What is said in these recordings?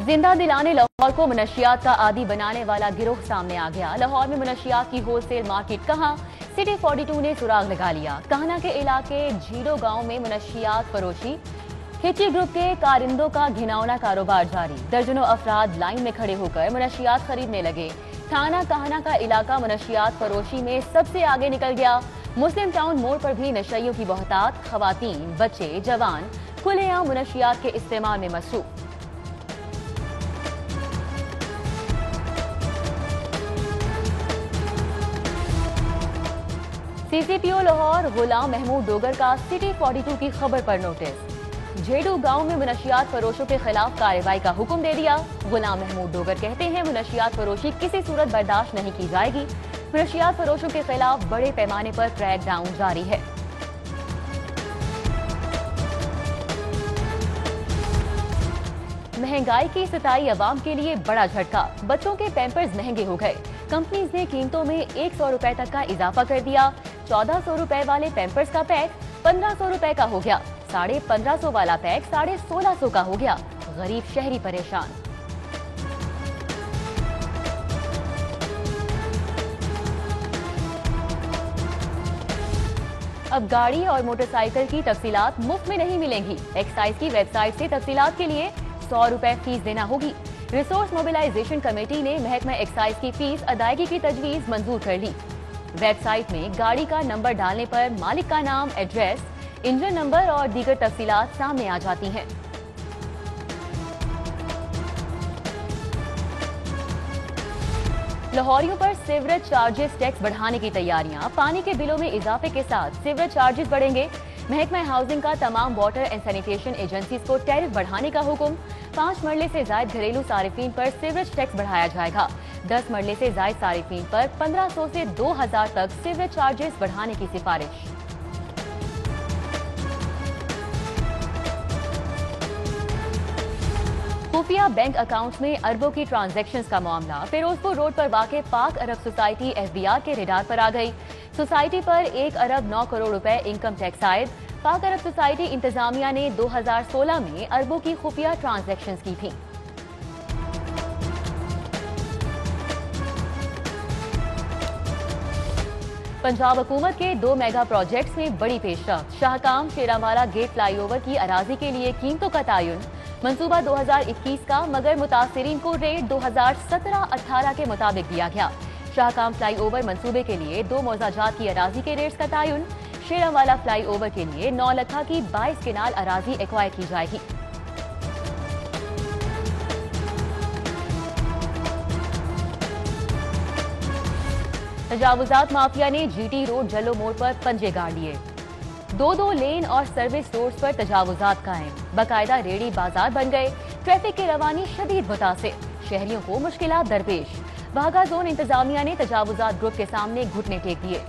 जिंदा दिलाने लाहौर को मनशियात का आदी बनाने वाला गिरोह सामने आ गया। लाहौर में मनशियात की होलसेल मार्केट कहां, सिटी 42 ने सुराग लगा लिया। कहना के इलाके झीलो गांव में मनशियात फरोशी, हिची ग्रुप के कारिंदों का घिनौना कारोबार जारी। दर्जनों अफराद लाइन में खड़े होकर मनशियात खरीदने लगे। थाना कहना का इलाका मनशियात फरोशी में सबसे आगे निकल गया। मुस्लिम टाउन मोड़ पर भी नशइयों की बहुतात, खवातीन, बच्चे, जवान खुलेआम मनशियात के इस्तेमाल में मसरूफ। सीसीपीओ लाहौर गुलाम महमूद डोगर का सिटी 42 की खबर पर नोटिस। झेडू गांव में मनशियात फरोशों के खिलाफ कार्रवाई का हुक्म दे दिया। गुलाम महमूद डोगर कहते हैं मनशियात फरोशी किसी सूरत बर्दाश्त नहीं की जाएगी। मनशियात फरोशों के खिलाफ बड़े पैमाने पर क्रैकडाउन जारी है। महंगाई की सताई अवाम के लिए बड़ा झटका। बच्चों के पैम्पर्स महंगे हो गए। कंपनीज ने कीमतों में 100 रुपए तक का इजाफा कर दिया। 1400 रुपए वाले पैम्पर्स का पैक 1500 रुपए का हो गया। 1550 वाला पैक 1650 का हो गया। गरीब शहरी परेशान। अब गाड़ी और मोटरसाइकिल की तफसीलात मुफ्त में नहीं मिलेंगी। एक्साइज की वेबसाइट से तफसीलात के लिए 100 रुपए फीस देना होगी। रिसोर्स मोबिलाइजेशन कमेटी ने महकमा एक्साइज की फीस अदायगी की तजवीज मंजूर कर ली। वेबसाइट में गाड़ी का नंबर डालने पर मालिक का नाम, एड्रेस, इंजन नंबर और दीगर तफसीलात सामने आ जाती हैं। लाहौरियों पर सीवरेज चार्जेस टैक्स बढ़ाने की तैयारियां। पानी के बिलों में इजाफे के साथ सीवरेज चार्जेस बढ़ेंगे। महकमा हाउसिंग का तमाम वाटर एंड सैनिटेशन एजेंसीज को टैरिफ बढ़ाने का हुक्म। 5 मरले से जायद घरेलू सारिफीन पर सीवरेज टैक्स बढ़ाया जाएगा। 10 मरले से जायद सारिफीन पर 1500 से 2000 तक सीवरेज चार्जेस बढ़ाने की सिफारिश। खुफिया बैंक अकाउंट्स में अरबों की ट्रांजैक्शंस का मामला। फिरोजपुर रोड पर वाक़े पाक अरब सोसाइटी एफबीआर के रेडार पर आ गई। सोसाइटी पर 1 अरब 9 करोड़ रुपए इनकम टैक्स आयद। पाक अरब सोसाइटी इंतजामिया ने 2016 में अरबों की खुफिया ट्रांजैक्शंस की थी। पंजाब हुकूमत के 2 मेगा प्रोजेक्ट्स में बड़ी पेशरफ्त। शाहकाम शेरावाला गेट फ्लाईओवर की अराजी के लिए कीमतों का तयन। मंसूबा 2021 का, मगर मुतासिरीन को रेट 2017-18 के मुताबिक दिया गया। शाहकाम फ्लाईओवर मंसूबे के लिए 2 मौजाजात की अराजी के रेट्स का तयन। शेरावाला फ्लाईओवर के लिए 9 लखा की 22 केनाल अराजी एक्वायर की जाएगी। तजावुजात माफिया ने जीटी रोड जलो मोड़ पर पंजे गाड़ लिए। 2 लेन और सर्विस रोड्स पर तजावुजात कायम। बाकायदा रेडी बाजार बन गए। ट्रैफिक की रवानी शदीद मुतासिर। शहरियों को मुश्किलात दरपेश। वाघा जोन इंतजामिया ने तजावुजात ग्रुप के सामने घुटने टेक दिए।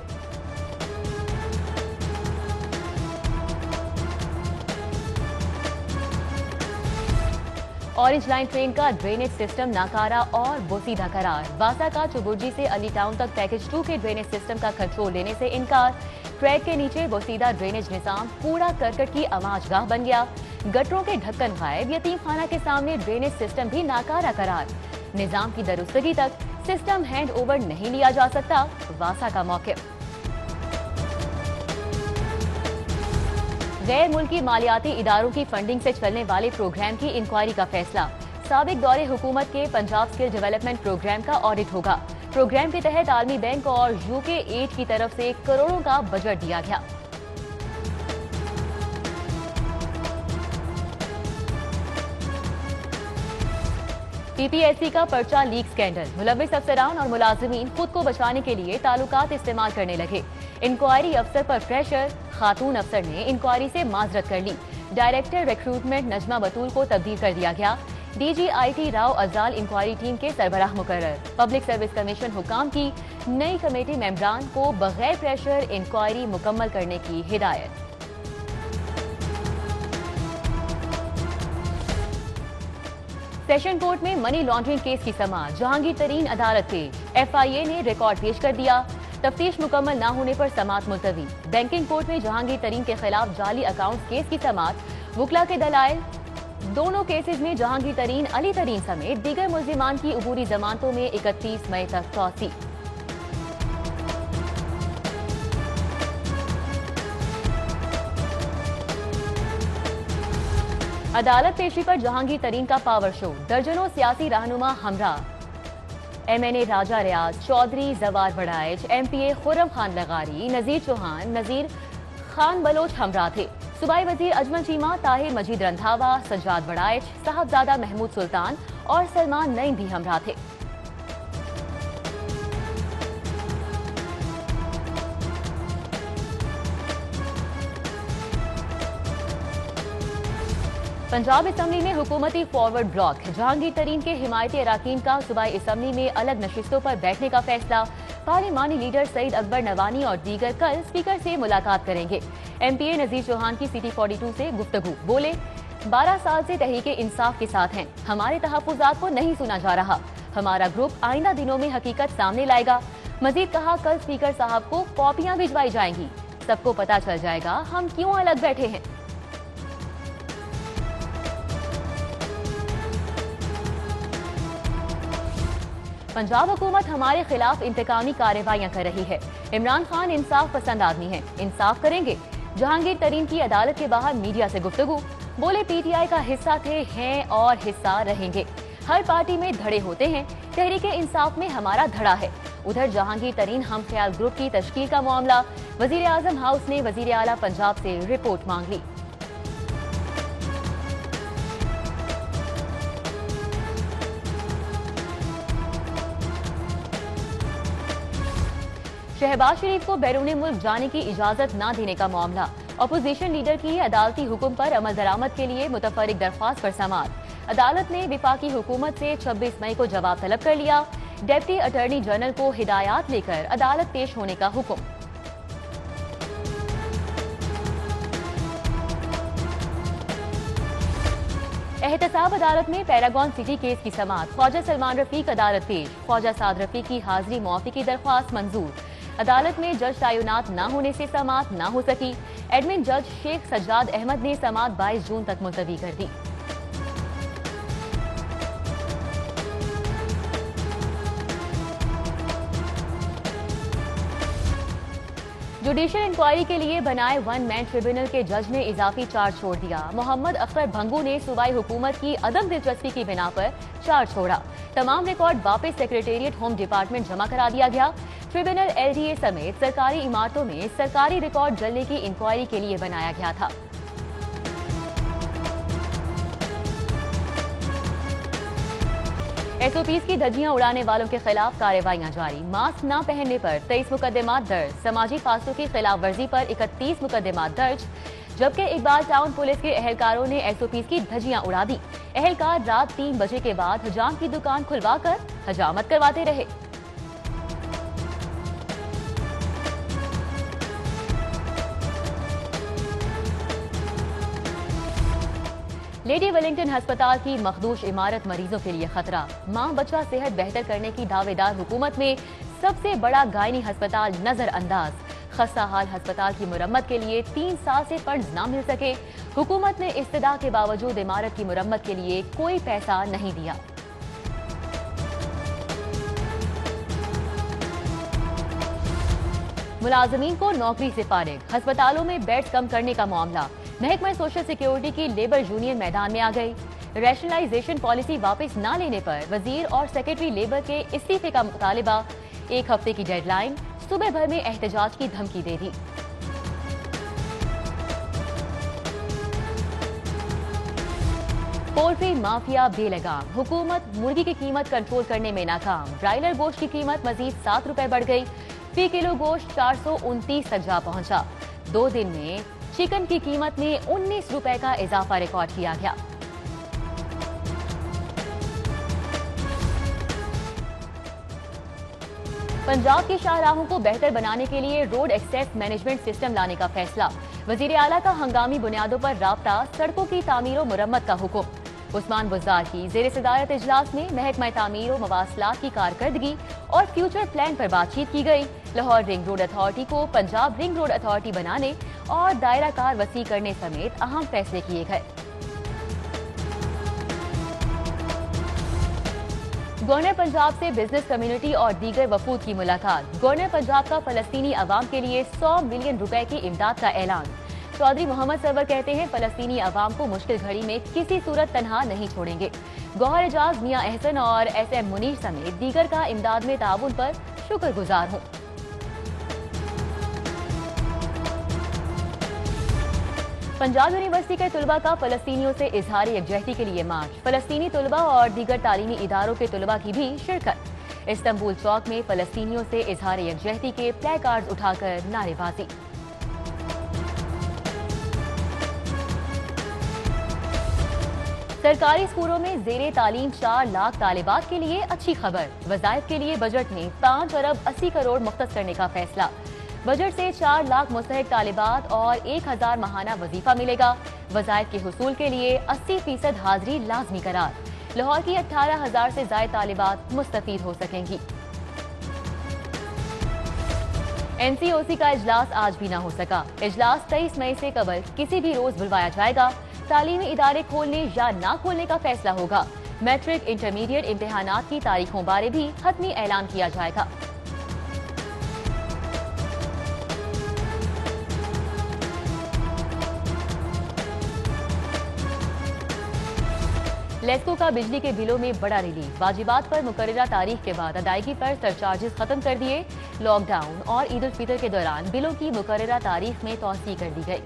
ऑरेंज लाइन ट्रेन का ड्रेनेज सिस्टम नाकारा और बोसीदा करार। वासा का चुबुर्जी से अली टाउन तक पैकेज 2 के ड्रेनेज सिस्टम का कंट्रोल लेने से इनकार। ट्रैक के नीचे बोसीदा ड्रेनेज निजाम कूड़ा करकट की आमाजगाह बन गया। गटरों के ढक्कन गायब। यतीम खाना के सामने ड्रेनेज सिस्टम भी नाकारा करार। निजाम की दुरुस्तगी तक सिस्टम हैंड ओवर नहीं लिया जा सकता। वासा का मौक़िफ़। गैर मुल्की मालियाती इदारों की फंडिंग से चलने वाले प्रोग्राम की इंक्वायरी का फैसला। साबिक दौरे हुकूमत के पंजाब स्किल डेवलपमेंट प्रोग्राम का ऑडिट होगा। प्रोग्राम के तहत आलमी बैंक और यूके एड की तरफ से करोड़ों का बजट दिया गया। पीपीएससी का पर्चा लीक स्कैंडल। मुलविस अफसरान और मुलाजिमीन खुद को बचाने के लिए ताल्लुकात इस्तेमाल करने लगे। इंक्वायरी अफसर पर प्रेशर। खातून अफसर ने इंक्वायरी से माजरत कर ली। डायरेक्टर रिक्रूटमेंट नजमा बतूल को तब्दील कर दिया गया। डीजीआईटी राव अजाल इंक्वायरी टीम के सरबराह मुकर्रर। पब्लिक सर्विस कमीशन हुकाम की नई कमेटी मेंबरान को बगैर प्रेशर इंक्वायरी मुकम्मल करने की हिदायत। सेशन कोर्ट में मनी लॉन्ड्रिंग केस की समाअत। जहांगीर तरीन अदालत पेश। एफआईए ने रिकॉर्ड पेश कर दिया। तफ्तीश मुकम्मल न होने पर समाअत मुलतवी। बैंकिंग कोर्ट में जहांगीर तरीन के खिलाफ जाली अकाउंट केस की समाअत। वुकला के दलाइल दोनों केसेस में जहांगीर तरीन, अली तरीन समेत दीगर मुल्जिमान की अबूरी जमानतों में 31 मई तक तौसी। अदालत पेशी पर जहांगीर तरीन का पावर शो, दर्जनों सियासी रहनुमा हमरा। MNA राजा रियाज, चौधरी जवार बड़ाइच, MPA खुर्रम खान लगारी, नजीर चौहान, नजीर खान बलोच हमरा थे। सूबाई वजीर अजमल चीमा, ताहिर मजीद रंधावा, सज्जाद बड़ाइच, साहबजादा महमूद सुल्तान और सलमान नईम भी हमरा थे। पंजाब असम्बली में हुकूमती फॉरवर्ड ब्लॉक, जहांगीर तरीन के हिमायती अराकीन का सूबाई असम्बली में अलग नशिस्तों पर बैठने का फैसला। पार्लिमानी लीडर सईद अकबर नवानी और दीगर कल स्पीकर से मुलाकात करेंगे। MPA नजीर चौहान की सिटी 42 से गुफ्तगू, बोले 12 साल से तहरीके इंसाफ के साथ हैं, हमारे तहफ्फुज़ात को नहीं सुना जा रहा, हमारा ग्रुप आइंदा दिनों में हकीकत सामने लाएगा। मजीद कहा, कल स्पीकर साहब को कॉपियां भिजवाई जाएंगी, सबको पता चल जाएगा हम क्यों अलग बैठे हैं। पंजाब हुकूमत हमारे खिलाफ इंतकामी कार्रवाइयां कर रही है। इमरान खान इंसाफ पसंद आदमी हैं, इंसाफ करेंगे। जहांगीर तरीन की अदालत के बाहर मीडिया से गुफ्तगू, बोले PTI का हिस्सा थे, हैं और हिस्सा रहेंगे। हर पार्टी में धड़े होते हैं, तहरीके इंसाफ में हमारा धड़ा है। उधर जहांगीर तरीन हम ख्याल ग्रुप की तश्कील का मामला, वजीर आजम हाउस ने वजीर आला पंजाब से रिपोर्ट मांग ली। शहबाज शरीफ को बैरून मुल्क जाने की इजाजत न देने का मामला, अपोजिशन लीडर की अदालती हुक्म पर अमल दरामद के लिए मुतफरिक दरख्वास्त पर समाअत। अदालत ने विफाकी हुकूमत से 26 मई को जवाब तलब कर लिया। डिप्टी अटॉर्नी जनरल को हिदायत लेकर अदालत पेश होने का हुक्म। एहतसाब अदालत में पैरागॉन सिटी केस की समाअत, ख्वाजा सलमान रफीक अदालत पेश, ख्वाजा साद रफीक की हाजिरी मुआफी की दरख्वास्त मंजूर। अदालत में जज तयनात न होने से समाअत न हो सकी। एडमिन जज शेख सज्जाद अहमद ने समाअत 22 जून तक मुलतवी कर दी। जुडिशियल इंक्वायरी के लिए बनाए 1 मैन ट्रिब्यूनल के जज ने इजाफी चार्ज छोड़ दिया। मोहम्मद अख्तर भंगू ने सूबाई हुकूमत की अदम दिलचस्पी की बिना पर चार्ज छोड़ा। तमाम रिकॉर्ड वापस सेक्रेटेरिएट होम डिपार्टमेंट जमा करा दिया गया। ट्रिब्यूनल LDA समेत सरकारी इमारतों में सरकारी रिकॉर्ड जलने की इंक्वायरी के लिए बनाया गया था। SOPs की धज्जियां उड़ाने वालों के खिलाफ कार्रवाइयां जारी। मास्क न पहनने पर 23 मुकदमात दर्ज, समाजी फासलों की खिलाफ वर्जी पर 31 मुकदमात दर्ज। जबकि इकबाल टाउन पुलिस के एहलकारों ने SOPs की धज्जियां उड़ा दी। एहलकार रात 3 बजे के बाद हजाम की दुकान खुलवाकर हजामत करवाते रहे। लेडी वेलिंगटन अस्पताल की मखदूश इमारत मरीजों के लिए खतरा। मां बच्चा सेहत बेहतर करने की दावेदार हुकूमत में सबसे बड़ा गायनी अस्पताल नजरअंदाज। खस्ता हाल अस्पताल की मुरम्मत के लिए 3 साल से फंड्स न मिल सके। हुकूमत ने इस्तदा के बावजूद इमारत की मुरम्मत के लिए कोई पैसा नहीं दिया। मुलाजमीन को नौकरी से फारिग, अस्पतालों में बेड्स कम करने का मामला। महकमा सोशल सिक्योरिटी की लेबर यूनियन मैदान में आ गई। रैशनलाइजेशन पॉलिसी वापस न लेने पर वजीर और सेक्रेटरी लेबर के इस्तीफे का मुतालिबा। 1 हफ्ते की डेडलाइन, सुबह भर में एहतजाज की धमकी दे दी। पोल्ट्री माफिया बेलगाम, हुकूमत मुर्गी की कीमत कंट्रोल करने में नाकाम। ब्रायलर गोश्त की कीमत मजीद 7 रुपए बढ़ गई। फी किलो गोश्त 429 तक जा पहुंचा। 2 दिन में चिकन की कीमत में 19 रुपए का इजाफा रिकॉर्ड किया गया। पंजाब की शाहराहों को बेहतर बनाने के लिए रोड एक्सेस मैनेजमेंट सिस्टम लाने का फैसला। वजीर आला का हंगामी बुनियादों पर राब्ता, सड़कों की तामीर और मुरम्मत का हुक्म। उस्मान बुज़दार की ज़ेर सदारत इजलास में महकमा तामीर और मवासलात की कारकर्दगी और फ्यूचर प्लान पर बातचीत की गई। लाहौर रिंग रोड अथॉरिटी को पंजाब रिंग रोड अथॉरिटी बनाने और दायरा कार वसी करने समेत अहम फैसले किए गए। गवर्नर पंजाब से बिजनेस कम्युनिटी और दीगर वफूद की मुलाकात। गवर्नर पंजाब का फलस्तीनी अवाम के लिए 100 मिलियन रुपए की इमदाद का ऐलान। चौधरी मोहम्मद सरवर कहते हैं, फलस्तीनी अवाम को मुश्किल घड़ी में किसी सूरत तनहा नहीं छोड़ेंगे। गौहर एजाज, मियां एहसन और SM मुनीर समेत दीगर का इमदाद में ताउन पर शुक्रगुजार हूँ। पंजाब यूनिवर्सिटी के तुलबा का फलस्तीनियों से इजहार यकजहती के लिए मार्च। फलस्तीनी तुलबा और दीगर तालीमी इदारों के तुलबा की भी शिरकत। इस्तांबुल चौक में फलस्तीनियों से इजहार यकजहती के प्ले कार्ड उठाकर नारेबाजी। सरकारी स्कूलों में जेरे तालीम 4 लाख तालिबात के लिए अच्छी खबर। वज़ाइफ के लिए बजट में 5 अरब 80 करोड़ मुख्तस करने का फैसला। बजट से 4 लाख मुस्तहिक तालिबात और 1000 माहाना वजीफा मिलेगा। वज़ाइफ के हुसूल के लिए 80% हाजिरी लाजमी करार। लाहौर की 18,000 से ज्यादा तालिबात मुस्तफीद हो सकेंगी। NCOC का इजलास आज भी न हो सका। इजलास 23 मई से कबल किसी भी रोज बुलवाया जाएगा। तालीमी इदारे खोलने या ना खोलने का फैसला होगा। मैट्रिक इंटरमीडिएट इम्तिहानात की तारीखों बारे भी हतमी ऐलान किया जाएगा। लेस्को का बिजली के बिलों में बड़ा रिलीफ। वाजिबात पर मुकर्ररा तारीख के बाद अदायगी पर सरचार्जेस खत्म कर दिए। लॉकडाउन और ईद उल फितर के दौरान बिलों की मुकर्ररा तारीख में तौसी कर दी गई।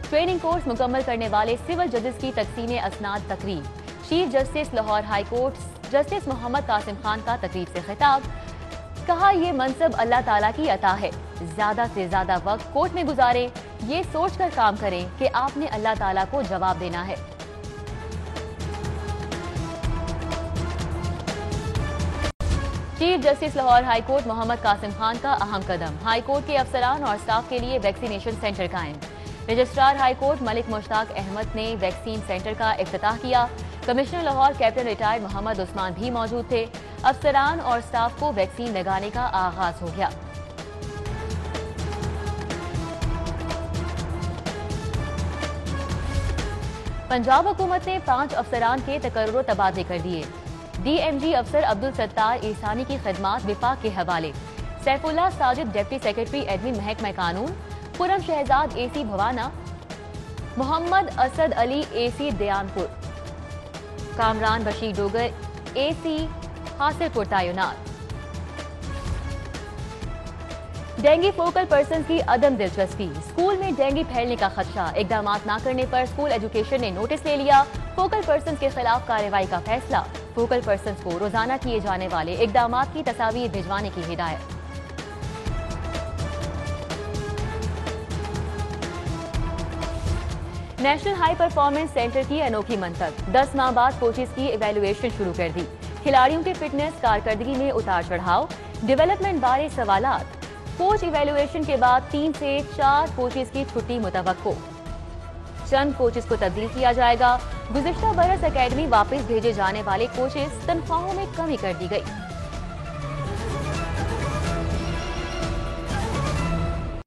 ट्रेनिंग कोर्स मुकम्मल करने वाले सिविल जजेस की तकसीम असनाद तकरीब। Chief justice Lahore high court justice Mohammad Qasim Khan का तकरीब से खिताब। कहा, ये मनसब अल्लाह ताला की अता है। ज्यादा से ज्यादा वक्त कोर्ट में गुजारें। ये सोचकर काम करें कि आपने अल्लाह ताला को जवाब देना है। Chief justice Lahore high court Mohammad Qasim Khan का अहम कदम। हाई कोर्ट के अफसरान और स्टाफ के लिए वैक्सीनेशन सेंटर कायम। Registrar high court Malik Mushtaq Ahmad ने वैक्सीन सेंटर का इफ्तिताह किया। Commissioner Lahore captain retired Mohammad Usman भी मौजूद थे। अफसरान और स्टाफ को वैक्सीन लगाने का आगाज हो गया। पंजाब हुकूमत ने 5 अफसरान के तकर्रुर तबादले कर दिए। DMG अफसर अब्दुल सत्तार ईसानी की खिदमात विफाक के हवाले। Saifullah Sajid deputy secretary admin महकमा कानून। Khurram Shahzad AC Bawana. Mohammad Asad Ali AC दयानपुर। Kamran Bashir Dogar AC Hasilpur तैनात। डेंगू फोकल पर्सन की अदम दिलचस्पी। स्कूल में डेंगू फैलने का खदशा। इकदाम न करने पर स्कूल एजुकेशन ने नोटिस ले लिया। फोकल पर्सन के खिलाफ कार्रवाई का फैसला। फोकल पर्सन को रोजाना किए जाने वाले इकदाम की तस्वीर भिजवाने की हिदायत। नेशनल हाई परफॉर्मेंस सेंटर की अनोखी मंतक। 10 माह बाद कोचेस की इवैल्यूएशन शुरू कर दी। खिलाड़ियों की फिटनेस, कारकर्दगी में उतार चढ़ाव, डेवलपमेंट बारे सवालात। कोच इवैल्यूएशन के बाद 3 से 4 कोचेस की छुट्टी मुतवक्को। चंद कोचेस को तब्दील किया जाएगा। गुज़िश्ता बरस एकेडमी वापस भेजे जाने वाले कोचेस तनख्वाहों में कमी कर दी गई।